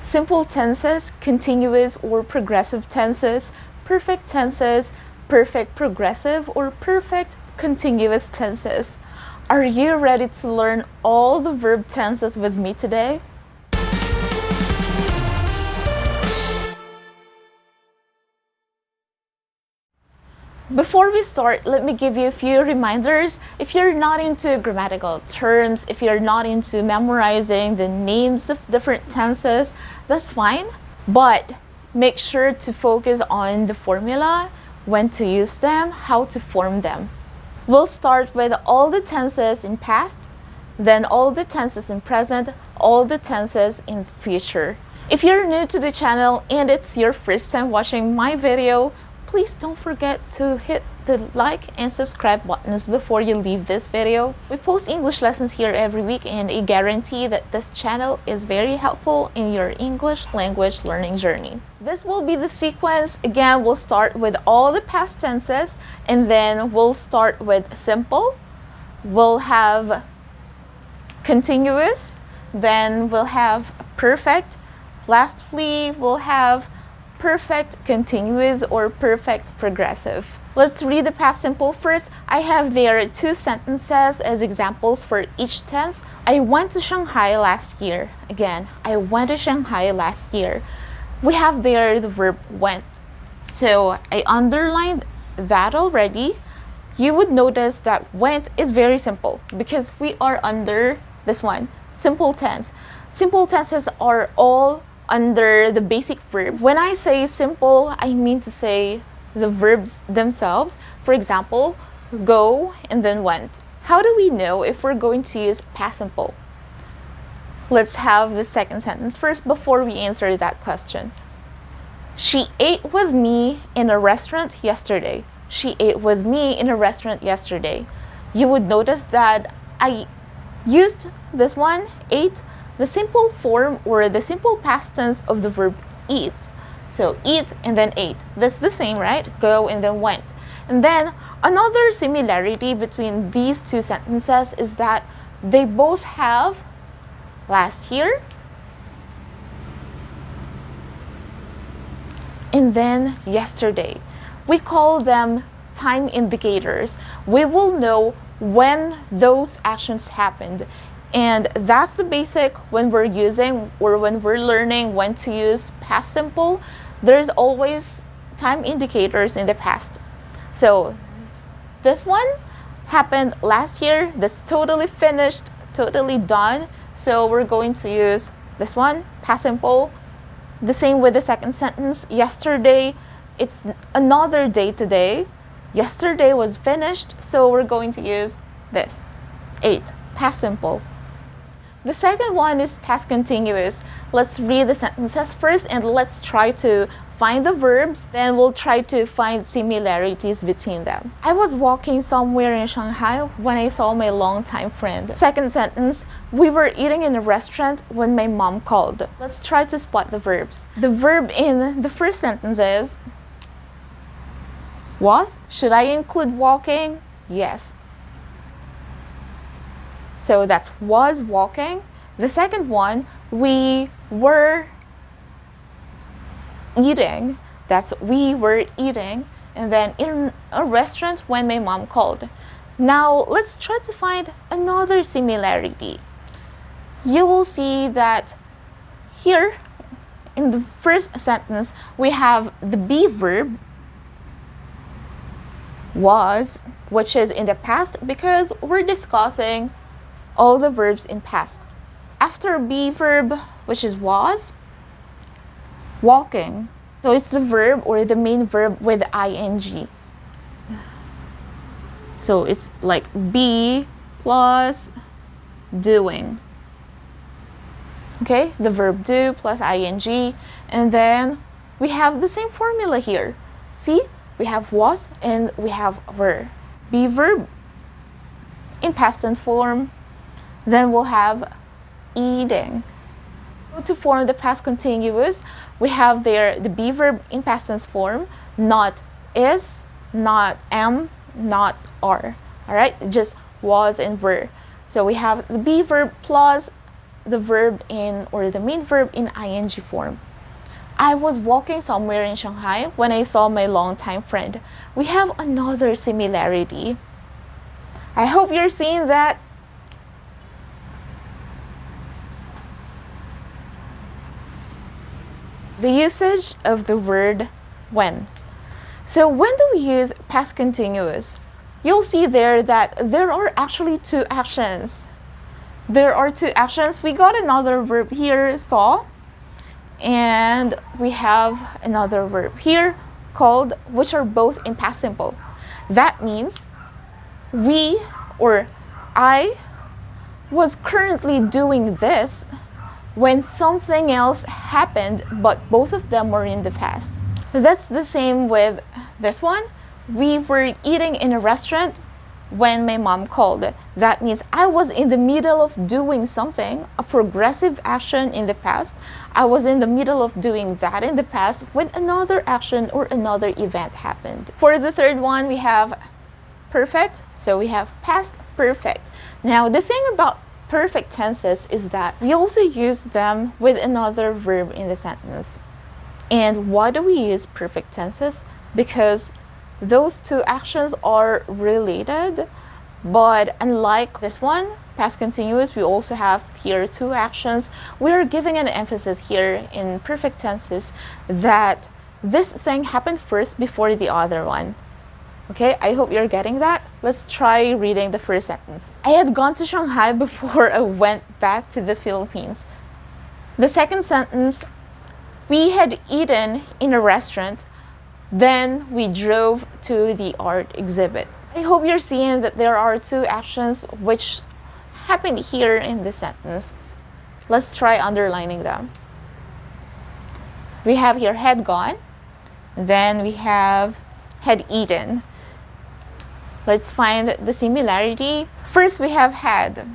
simple tenses, continuous or progressive tenses, perfect tenses, perfect progressive or perfect continuous tenses. Are you ready to learn all the verb tenses with me today? Before we start, let me give you a few reminders. If you're not into grammatical terms, if you're not into memorizing the names of different tenses, that's fine. But make sure to focus on the formula, when to use them, how to form them. We'll start with all the tenses in past, then all the tenses in present, all the tenses in future. If you're new to the channel and it's your first time watching my video, please don't forget to hit the like and subscribe buttons before you leave this video. We post English lessons here every week, and I guarantee that this channel is very helpful in your English language learning journey. This will be the sequence. Again, we'll start with all the past tenses, and then we'll start with simple. We'll have continuous, then we'll have perfect. Lastly, we'll have perfect continuous or perfect progressive. Let's read the past simple first. I have there 2 sentences as examples for each tense. I went to Shanghai last year. Again, I went to Shanghai last year. We have there the verb went. So I underlined that already. You would notice that went is very simple because we are under this one, simple tense. Simple tenses are all under the basic verbs. When I say simple, I mean to say the verbs themselves. For example, go and then went. How do we know if we're going to use past simple? Let's have the second sentence first before we answer that question. She ate with me in a restaurant yesterday. She ate with me in a restaurant yesterday. You would notice that I used this one, ate, the simple form or the simple past tense of the verb eat. So eat and then ate. That's the same, right? Go and then went. And then another similarity between these 2 sentences is that they both have last year and then yesterday. We call them time indicators. We will know when those actions happened. And that's the basic when we're using or when we're learning when to use past simple. There's always time indicators in the past. So this one happened last year. That's totally finished, totally done. So we're going to use this one, past simple. The same with the second sentence. Yesterday, it's another day today. Yesterday was finished. So we're going to use this, ate, past simple. The second one is past continuous. Let's read the sentences first and let's try to find the verbs. Then we'll try to find similarities between them. I was walking somewhere in Shanghai when I saw my longtime friend. Second sentence, we were eating in a restaurant when my mom called. Let's try to spot the verbs. The verb in the first sentence is was. Should I include walking? Yes. So that's was walking. The second one, we were eating. That's we were eating. And then in a restaurant when my mom called. Now let's try to find another similarity. You will see that here in the first sentence, we have the be verb was, which is in the past because we're discussing all the verbs in past. After be verb, which is was, walking. So it's the verb or the main verb with ing. So it's like be plus doing. Okay, the verb do plus ing. And then we have the same formula here. See, we have was and we have were. Be verb in past tense form. Then we'll have eating. To form the past continuous, we have there the be verb in past tense form, not is, not am, not are. All right, just was and were. So we have the be verb plus the verb in, or the main verb in ing form. I was walking somewhere in Shanghai when I saw my longtime friend. We have another similarity. I hope you're seeing that. The usage of the word when. So when do we use past continuous? You'll see there that there are actually two actions. There are two actions. We got another verb here, saw, and we have another verb here called, which are both in past simple. That means we, or I, was currently doing this when something else happened, but both of them were in the past. So that's the same with this one. We were eating in a restaurant when my mom called. That means I was in the middle of doing something, a progressive action in the past. I was in the middle of doing that in the past when another action or another event happened. For the third one, we have perfect. So we have past perfect. Now, the thing about perfect tenses is that we also use them with another verb in the sentence. And why do we use perfect tenses? Because those two actions are related, but unlike this one, past continuous, we also have here two actions. We are giving an emphasis here in perfect tenses that this thing happened first before the other one. Okay, I hope you're getting that. Let's try reading the first sentence. I had gone to Shanghai before I went back to the Philippines. The second sentence, we had eaten in a restaurant, then we drove to the art exhibit. I hope you're seeing that there are two actions which happened here in this sentence. Let's try underlining them. We have here had gone, then we have had eaten. Let's find the similarity. First, we have had.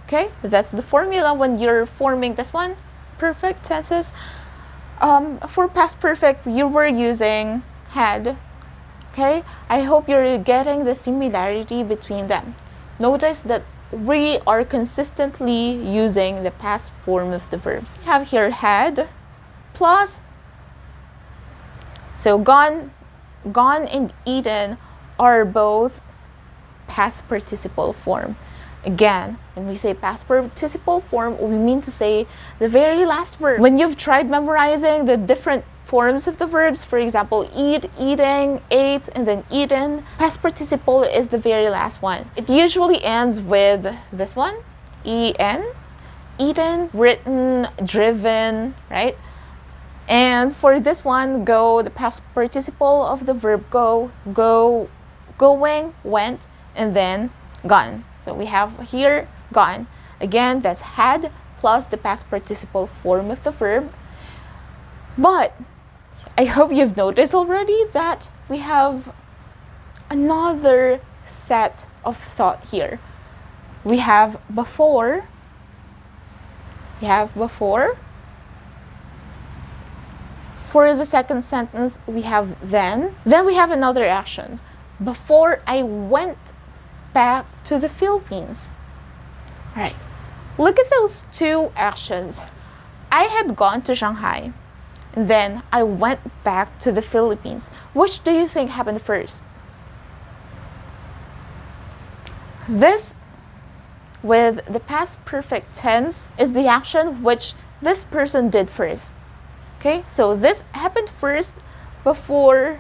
Okay, that's the formula when you're forming this one, perfect tenses. For past perfect, you were using had. Okay, I hope you're getting the similarity between them. Notice that we are consistently using the past form of the verbs. We have here had plus, so gone and eaten are both past participle form. Again, when we say past participle form, we mean to say the very last verb. When you've tried memorizing the different forms of the verbs, for example, eat, eating, ate, and then eaten, past participle is the very last one. It usually ends with this one, en, eaten, written, driven, right? And for this one, go, the past participle of the verb go, going, went, and then gone. So we have here gone. Again, that's had plus the past participle form of the verb. But I hope you've noticed already that we have another set of thought here. We have before. We have before. For the second sentence, we have then. Then we have another action. Before I went back to the Philippines. All right. Look at those two actions. I had gone to Shanghai. Then I went back to the Philippines. Which do you think happened first? This, with the past perfect tense, is the action which this person did first. Okay, so this happened first before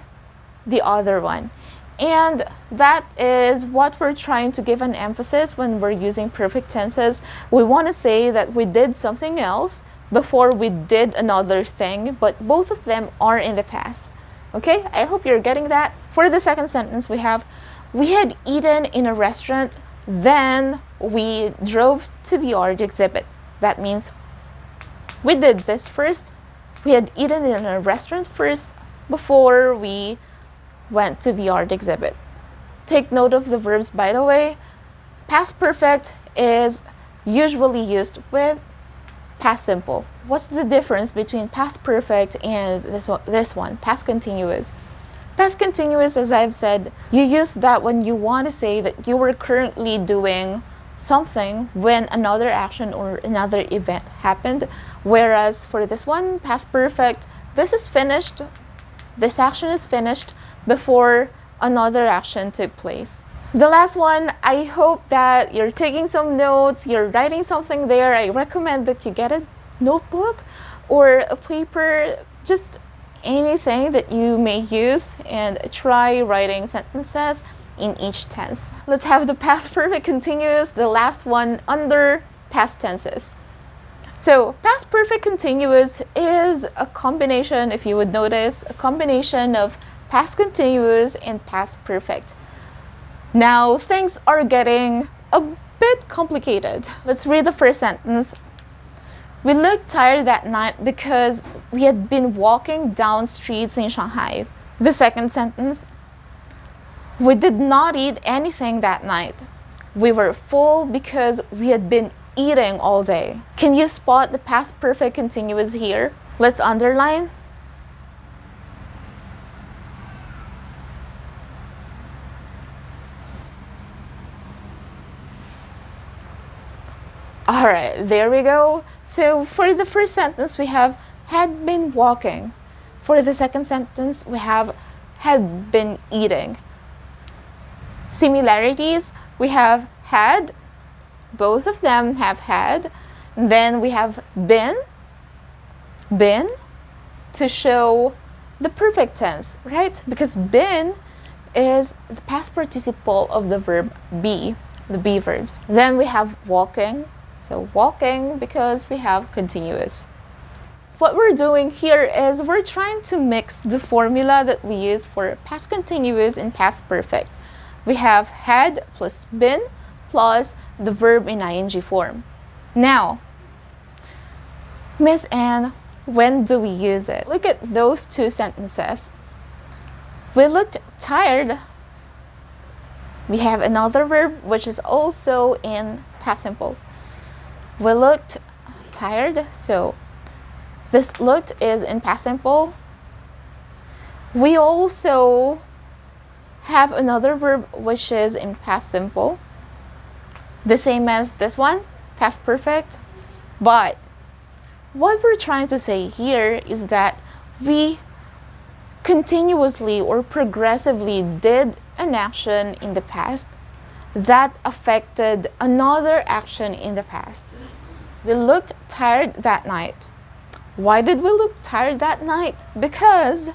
the other one. And that is what we're trying to give an emphasis when we're using perfect tenses. We want to say that we did something else before we did another thing, but both of them are in the past. Okay, I hope you're getting that. For the second sentence, we have, we had eaten in a restaurant, then we drove to the art exhibit. That means we did this first. We had eaten in a restaurant first before we went to the art exhibit. Take note of the verbs, by the way. Past perfect is usually used with past simple. What's the difference between past perfect and this one, past continuous? Past continuous, as I've said, you use that when you want to say that you were currently doing something when another action or another event happened. Whereas for this one, past perfect, this is finished, this action is finished before another action took place. The last one, I hope that you're taking some notes, you're writing something there. I recommend that you get a notebook or a paper, just anything that you may use, and try writing sentences in each tense. Let's have the past perfect continuous, the last one under past tenses. So past perfect continuous is a combination, if you would notice, a combination of past continuous and past perfect. Now things are getting a bit complicated. Let's read the first sentence. We looked tired that night because we had been walking down streets in Shanghai. The second sentence. We did not eat anything that night. We were full because we had been eating all day. Can you spot the past perfect continuous here? Let's underline. All right, there we go. So for the first sentence, we have had been walking. For the second sentence, we have had been eating. Similarities, we have had, both of them have had. Then we have been to show the perfect tense, right? Because been is the past participle of the verb be, the be verbs. Then we have walking. So walking because we have continuous. What we're doing here is we're trying to mix the formula that we use for past continuous and past perfect. We have had plus been plus the verb in ing form. Now, Miss Anne, when do we use it? Look at those two sentences. We looked tired. We have another verb which is also in past simple. We looked tired, so this looked is in past simple. We also have another verb which is in past simple, the same as this one, past perfect. But what we're trying to say here is that we continuously or progressively did an action in the past that affected another action in the past. We looked tired that night. Why did we look tired that night? Because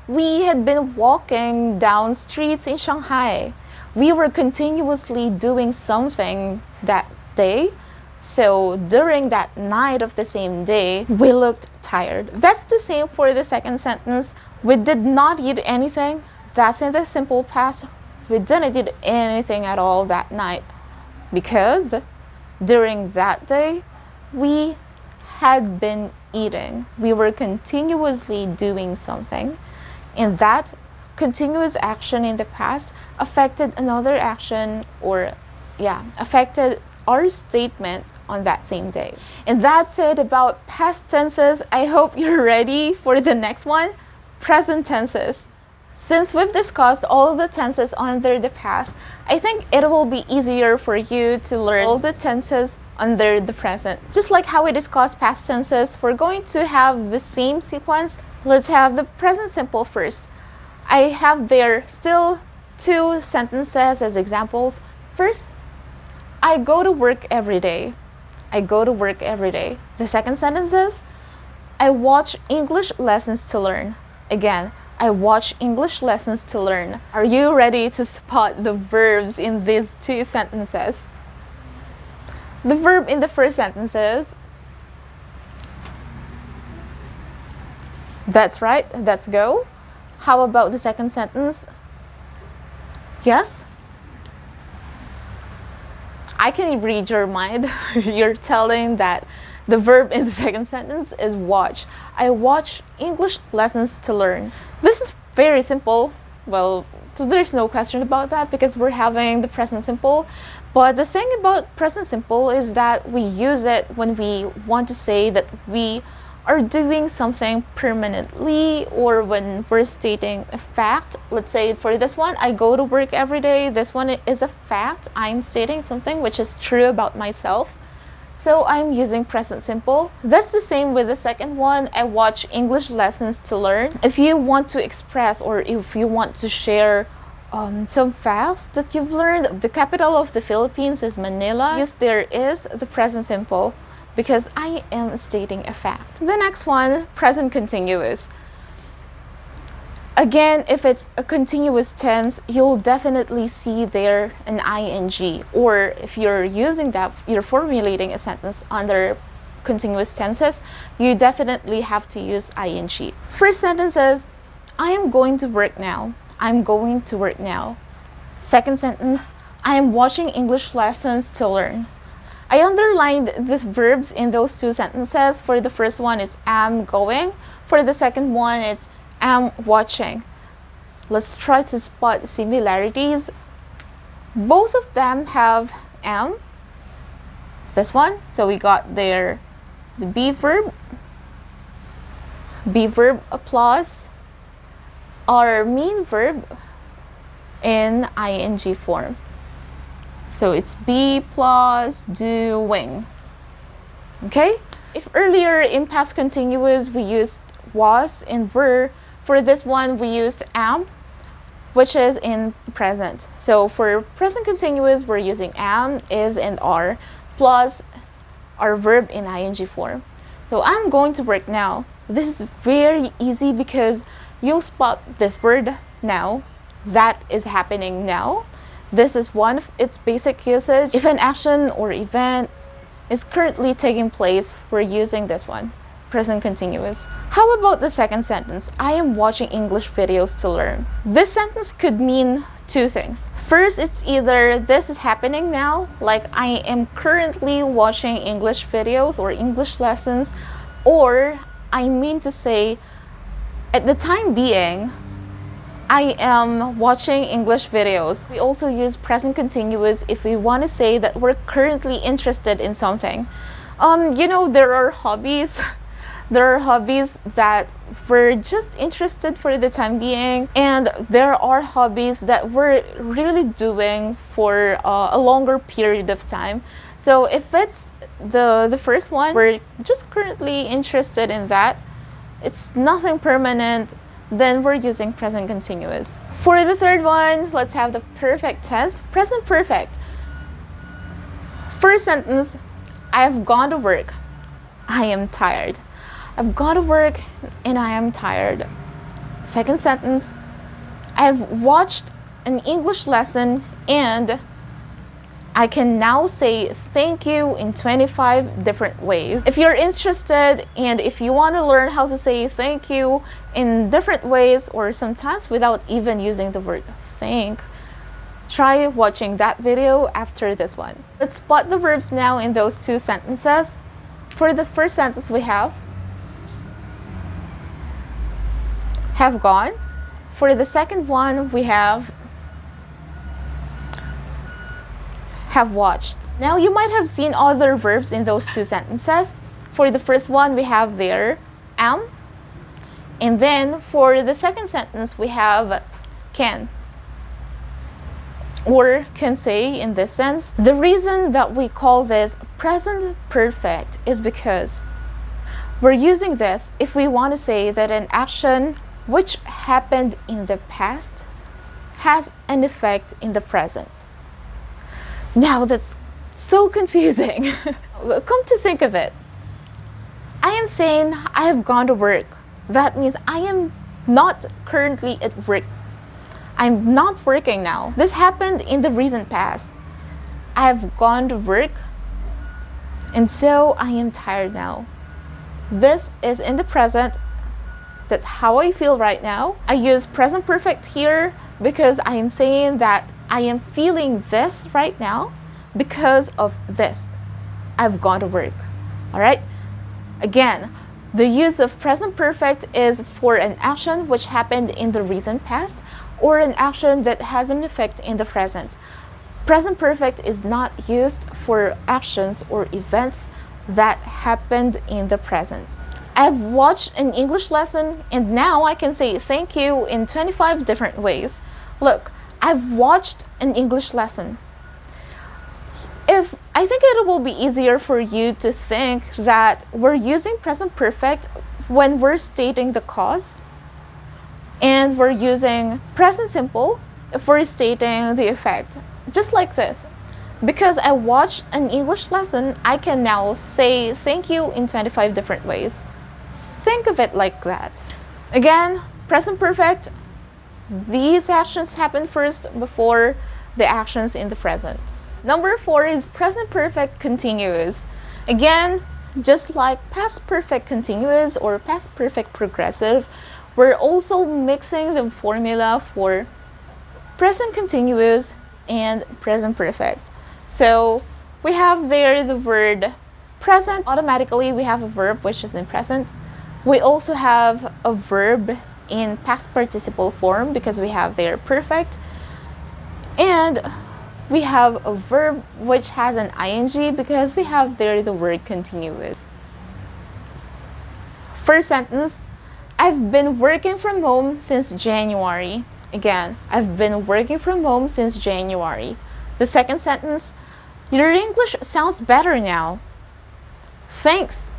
we had been walking down streets in Shanghai. We were continuously doing something that day. So during that night of the same day, we looked tired. That's the same for the second sentence. We did not eat anything. That's in the simple past. We didn't eat anything at all that night because during that day, we had been eating. We were continuously doing something, and that continuous action in the past affected another action affected our statement on that same day. And that's it about past tenses. I hope you're ready for the next one, present tenses. Since we've discussed all of the tenses under the past, I think it will be easier for you to learn all the tenses under the present. Just like how we discussed past tenses, we're going to have the same sequence. Let's have the present simple first. I have there still two sentences as examples. First, I go to work every day. I go to work every day. The second sentence is, I watch English lessons to learn. Again, I watch English lessons to learn. Are you ready to spot the verbs in these two sentences? The verb in the first sentence is, that's right, that's go. How about the second sentence? Yes? I can read your mind. You're telling that the verb in the second sentence is watch. I watch English lessons to learn. This is very simple. Well, there's no question about that because we're having the present simple. But the thing about present simple is that we use it when we want to say that we are doing something permanently, or when we're stating a fact. Let's say for this one, I go to work every day. This one is a fact. I'm stating something which is true about myself. So I'm using present simple. That's the same with the second one. I watch English lessons to learn. If you want to express, or if you want to share some facts that you've learned, the capital of the Philippines is Manila. Use there is the present simple, because I am stating a fact. The next one, present continuous. Again, if it's a continuous tense, you'll definitely see there an ing. Or if you're using that, you're formulating a sentence under continuous tenses, you definitely have to use ing. First sentence is, I am going to work now. I'm going to work now. Second sentence, I am watching English lessons to learn. I underlined the verbs in those two sentences. For the first one, it's am going. For the second one, it's am watching. Let's try to spot similarities. Both of them have am. This one, so we got there the be verb plus our main verb in ing form. So it's be plus doing. Okay? If earlier in past continuous we used was and were, for this one we used am, which is in present. So for present continuous, we're using am, is, and are, plus our verb in ing form. So I'm going to work now. This is very easy because you'll spot this word now. That is happening now. This is one of its basic usage. If an action or event is currently taking place, we're using this one, present continuous. How about the second sentence? I am watching English videos to learn. This sentence could mean two things. First, it's either this is happening now, like I am currently watching English videos or English lessons, or I mean to say, at the time being, I am watching English videos. We also use present continuous if we want to say that we're currently interested in something. You know, there are hobbies. There are hobbies that we're just interested for the time being, and there are hobbies that we're really doing for a longer period of time. So if it's the first one, we're just currently interested in that, it's nothing permanent, then we're using present continuous. For the third one, let's have the perfect tense, present perfect. First sentence, I have gone to work. I am tired. I've gone to work and I am tired. Second sentence, I've watched an English lesson and I can now say thank you in 25 different ways. If you're interested and if you want to learn how to say thank you in different ways or sometimes without even using the word thank, try watching that video after this one. Let's spot the verbs now in those two sentences. For the first sentence we have gone. For the second one we have watched. Now you might have seen other verbs in those two sentences. For the first one we have there am, and then for the second sentence we have can, or can say in this sense. The reason that we call this present perfect is because we're using this if we want to say that an action which happened in the past has an effect in the present. Now that's so confusing. Come to think of it, I am saying I have gone to work. That means I am not currently at work. I'm not working now. This happened in the recent past. I have gone to work and so I am tired now. This is in the present. That's how I feel right now. I use present perfect here because I am saying that I am feeling this right now because of this. I've gone to work. All right? Again, the use of present perfect is for an action which happened in the recent past or an action that has an effect in the present. Present perfect is not used for actions or events that happened in the present. I've watched an English lesson and now I can say thank you in 25 different ways. Look, I've watched an English lesson. I think it will be easier for you to think that we're using present perfect when we're stating the cause, and we're using present simple if we're stating the effect. Just like this. Because I watched an English lesson, I can now say thank you in 25 different ways. Think of it like that. Again, present perfect, these actions happen first before the actions in the present. Number 4 is present perfect continuous. Again, just like past perfect continuous or past perfect progressive, we're also mixing the formula for present continuous and present perfect. So we have there the word present. Automatically we have a verb which is in present. We also have a verb in past participle form because we have there perfect. And we have a verb which has an ing because we have there the word continuous. First sentence, I've been working from home since January. Again, I've been working from home since January. The second sentence, your English sounds better now. Thanks.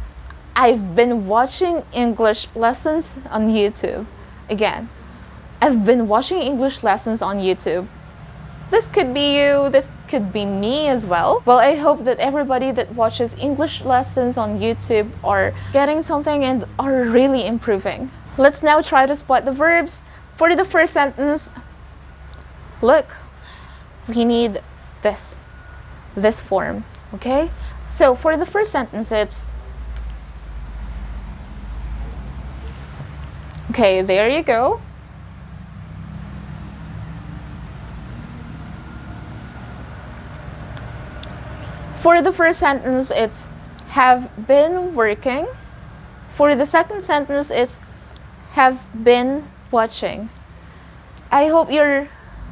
I've been watching English lessons on YouTube. Again, I've been watching English lessons on YouTube. This could be you, this could be me as well. Well, I hope that everybody that watches English lessons on YouTube are getting something and are really improving. Let's now try to spot the verbs. For the first sentence, look, we need this form, okay? So for the first sentence, it's, okay, there you go. For the first sentence, it's have been working. For the second sentence, it's have been watching. I hope you're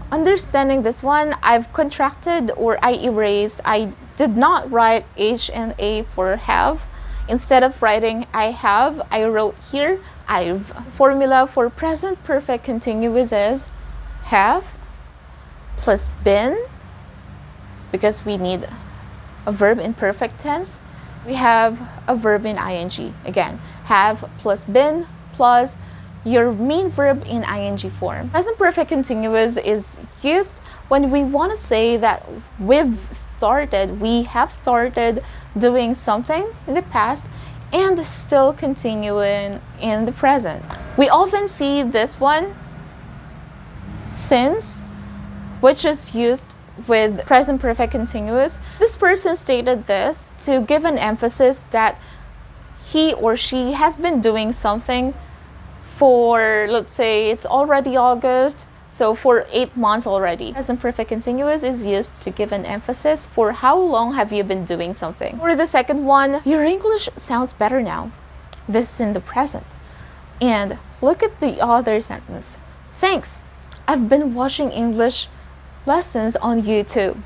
understanding this one. I've contracted or I erased. I did not write H and A for have. Instead of writing I have, I wrote here I've. Formula for present perfect continuous is have plus been, because we need a verb in perfect tense. We have a verb in ing. Again, have plus been plus your main verb in ing form. Present perfect continuous is used when we want to say that we have started doing something in the past and still continuing in the present. We often see this one, since, which is used with present perfect continuous. This person stated this to give an emphasis that he or she has been doing something for, let's say it's already August, so for 8 months already. Present perfect continuous is used to give an emphasis for how long have you been doing something. For the second one, your English sounds better now. This is in the present. And look at the other sentence. Thanks. I've been watching English lessons on YouTube.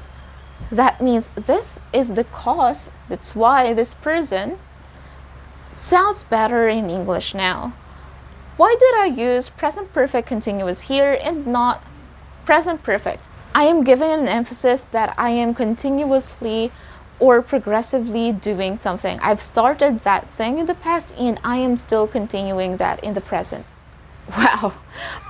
That means this is the cause. That's why this person sounds better in English now. Why did I use present perfect continuous here and not present perfect? I am giving an emphasis that I am continuously or progressively doing something. I've started that thing in the past and I am still continuing that in the present. Wow,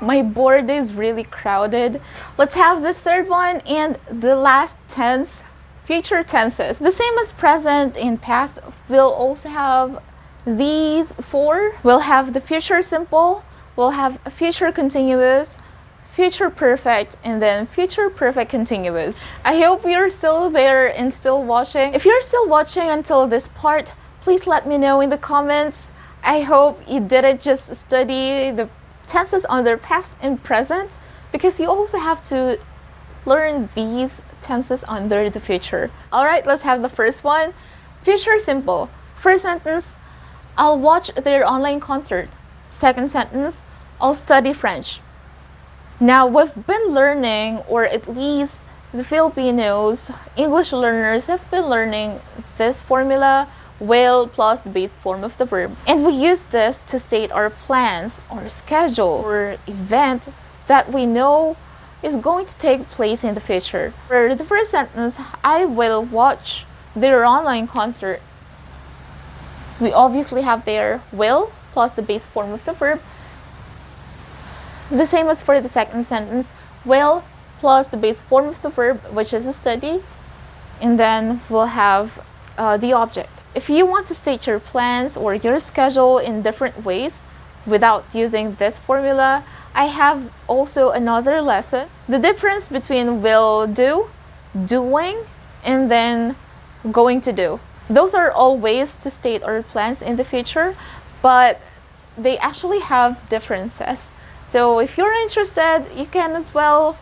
my board is really crowded. Let's have the third one and the last tense, future tenses. The same as present and past, we'll also have these four. We'll have the future simple, we'll have a future continuous, future perfect, and then future perfect continuous. I hope you're still there and still watching. If you're still watching until this part, please let me know in the comments. I hope you didn't just study the tenses under past and present, because you also have to learn these tenses under the future. Alright, let's have the first one. Future simple. First sentence, I'll watch their online concert. Second sentence, I'll study French. Now we've been learning, or at least the Filipinos, English learners have been learning this formula will plus the base form of the verb. And we use this to state our plans or schedule or event that we know is going to take place in the future. For the first sentence, I will watch their online concert. We obviously have their will plus the base form of the verb. The same as for the second sentence, will plus the base form of the verb, which is a study, and then we'll have the object. If you want to state your plans or your schedule in different ways without using this formula, I have also another lesson. The difference between will do, doing, and then going to do. Those are all ways to state our plans in the future, but they actually have differences. So if you're interested, you can as well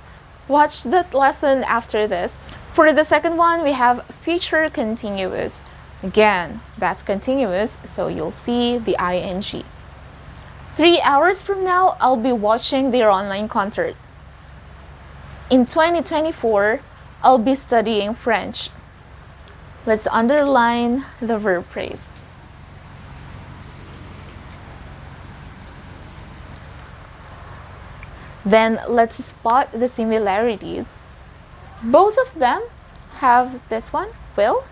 watch that lesson after this. For the second one, we have future continuous. Again, that's continuous, so you'll see the ing. 3 hours from now, I'll be watching their online concert. In 2024, I'll be studying French. Let's underline the verb phrase. Then let's spot the similarities. Both of them have this one, will,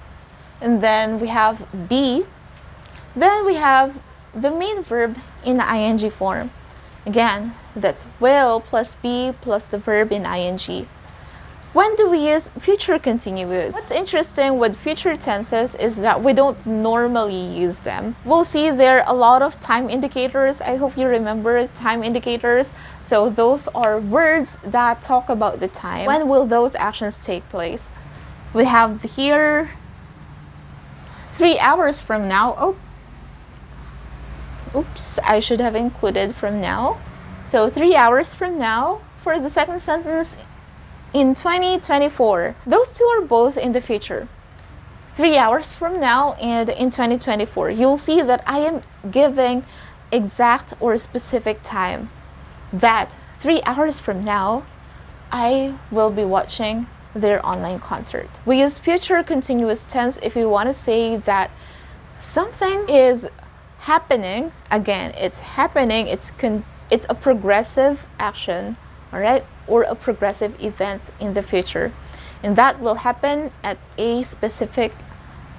and then we have be. Then we have the main verb in ing form. Again, that's will plus be plus the verb in ing. When do we use future continuous? What's interesting with future tenses is that we don't normally use them. We'll see there are a lot of time indicators. I hope you remember time indicators. So those are words that talk about the time. When will those actions take place? We have here 3 hours from now. Oh, oops, I should have included from now. So 3 hours from now. For the second sentence, in 2024. Those two are both in the future. 3 hours from now and in 2024. You'll see that I am giving exact or specific time. That 3 hours from now, I will be watching their online concert. We use future continuous tense if we want to say that something is happening. Again, it's happening. It's a progressive action. All right, or a progressive event in the future, and that will happen at a specific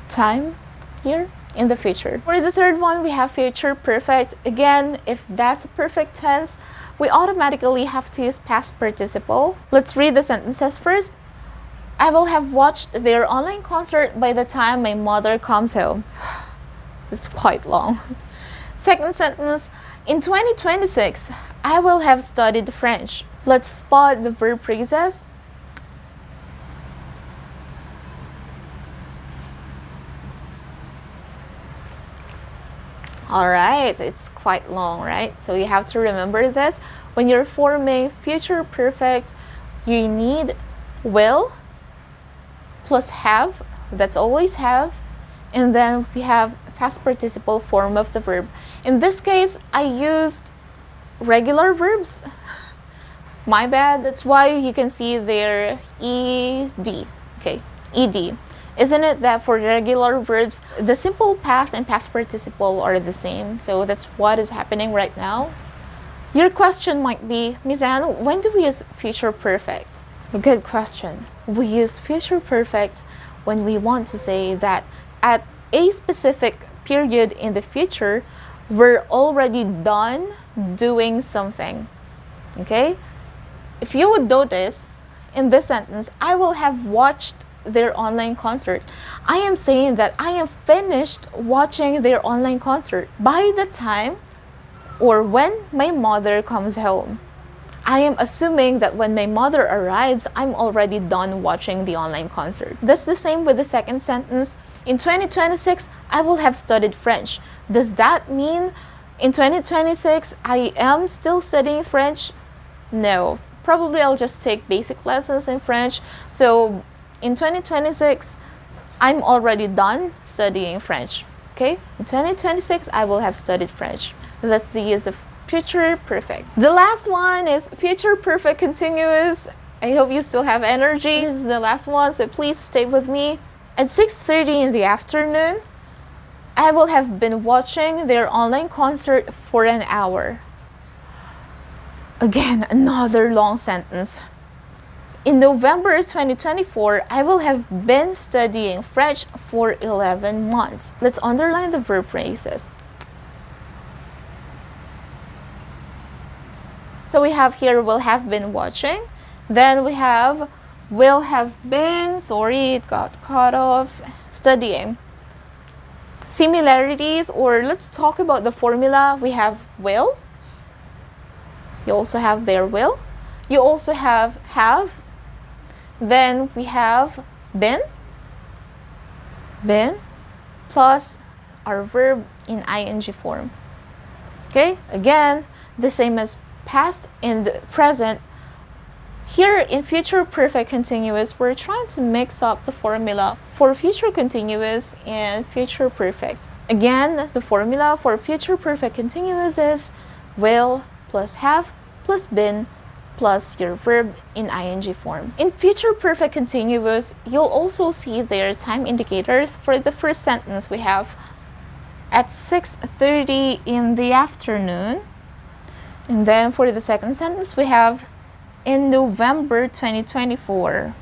time here in the future. For the third one, we have future perfect. Again, if that's a perfect tense, we automatically have to use past participle. Let's read the sentences first. I will have watched their online concert by the time my mother comes home. It's quite long. Second sentence, in 2026, I will have studied French. Let's spot the verb phrases. All right, it's quite long, right? So you have to remember this. When you're forming future perfect, you need will plus have, that's always have, and then we have past participle form of the verb. In this case, I used regular verbs. My bad. That's why you can see there ed. Okay, ed. Isn't it that for regular verbs, the simple past and past participle are the same? So that's what is happening right now. Your question might be, Ms. Anne, when do we use future perfect? Good question. We use future perfect when we want to say that at a specific period in the future, we're already done doing something. Okay? If you would notice, in this sentence, I will have watched their online concert. I am saying that I am finished watching their online concert by the time or when my mother comes home. I am assuming that when my mother arrives, I'm already done watching the online concert. That's the same with the second sentence. In 2026, I will have studied French. Does that mean in 2026, I am still studying French? No. Probably I'll just take basic lessons in French. So in 2026, I'm already done studying French. Okay? In 2026, I will have studied French. That's the use of future perfect. The last one is future perfect continuous. I hope you still have energy. This is the last one, so please stay with me. At 6:30 in the afternoon, I will have been watching their online concert for an hour. Again, another long sentence. In November 2024, I will have been studying French for 11 months. Let's underline the verb phrases. So we have here will have been watching. Then we have will have been, sorry, it got cut off, studying. Similarities, or let's talk about the formula. We have will. You also have their will. You also have. Then we have been plus our verb in ing form. Okay, again, the same as past and present. Here in future perfect continuous, we're trying to mix up the formula for future continuous and future perfect. Again, the formula for future perfect continuous is will plus have plus been plus your verb in ing form. In future perfect continuous, you'll also see their time indicators. For the first sentence, we have at 6:30 in the afternoon. And then for the second sentence, we have in November 2024.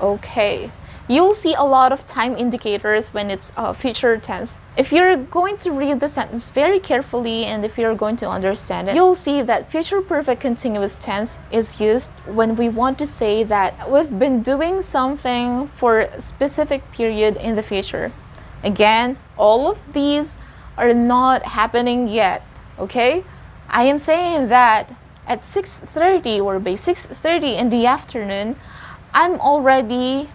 Okay. You'll see a lot of time indicators when it's future tense. If you're going to read the sentence very carefully and if you're going to understand it, you'll see that future perfect continuous tense is used when we want to say that we've been doing something for a specific period in the future. Again, all of these are not happening yet, okay? I am saying that at 6:30 or by 6:30 in the afternoon, I'm already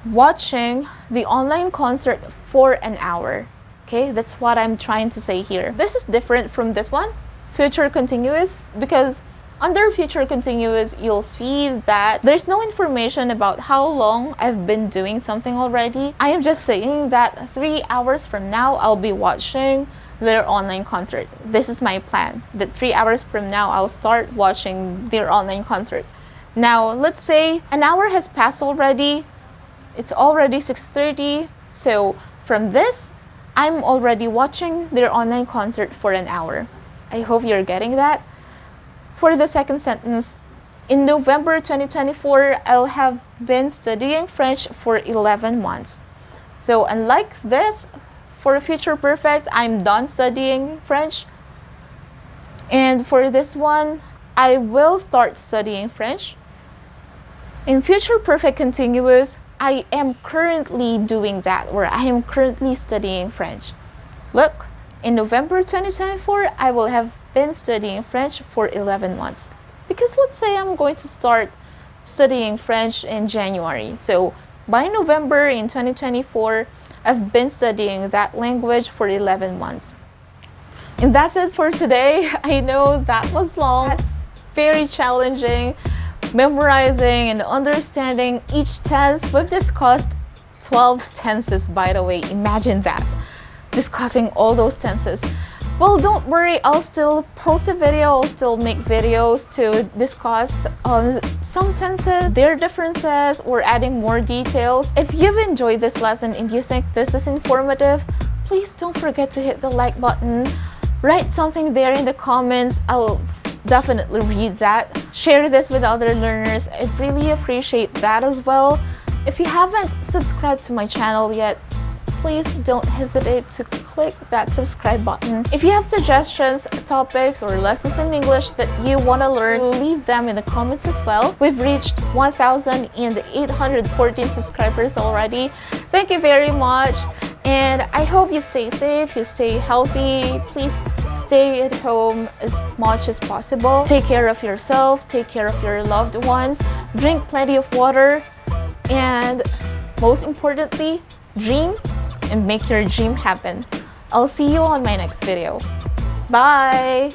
watching the online concert for an hour. Okay, that's what I'm trying to say here. This is different from this one, future continuous, because under future continuous, you'll see that there's no information about how long I've been doing something already. I am just saying that 3 hours from now, I'll be watching their online concert. This is my plan, that 3 hours from now, I'll start watching their online concert. Now, let's say an hour has passed already. It's already 6:30. So from this, I'm already watching their online concert for an hour. I hope you're getting that. For the second sentence, in November 2024, I'll have been studying French for 11 months. So unlike this, for future perfect, I'm done studying French. And for this one, I will start studying French. In future perfect continuous, I am currently doing that, or I am currently studying French. Look, in November 2024, I will have been studying French for 11 months. Because let's say I'm going to start studying French in January. So by November in 2024, I've been studying that language for 11 months. And that's it for today. I know that was long. That's very challenging. Memorizing and understanding each tense. We've discussed 12 tenses, by the way. Imagine that, discussing all those tenses. Well, don't worry, I'll still post a video, I'll still make videos to discuss some tenses, their differences, or adding more details. If you've enjoyed this lesson and you think this is informative, please don't forget to hit the like button. Write something there in the comments. I'll definitely read that. Share this with other learners. I'd really appreciate that as well. If you haven't subscribed to my channel yet, please don't hesitate to click that subscribe button. If you have suggestions, topics, or lessons in English that you want to learn, leave them in the comments as well. We've reached 1,814 subscribers already. Thank you very much. And I hope you stay safe, you stay healthy. Please stay at home as much as possible. Take care of yourself, take care of your loved ones, drink plenty of water, and most importantly, dream and make your dream happen. I'll see you on my next video. Bye!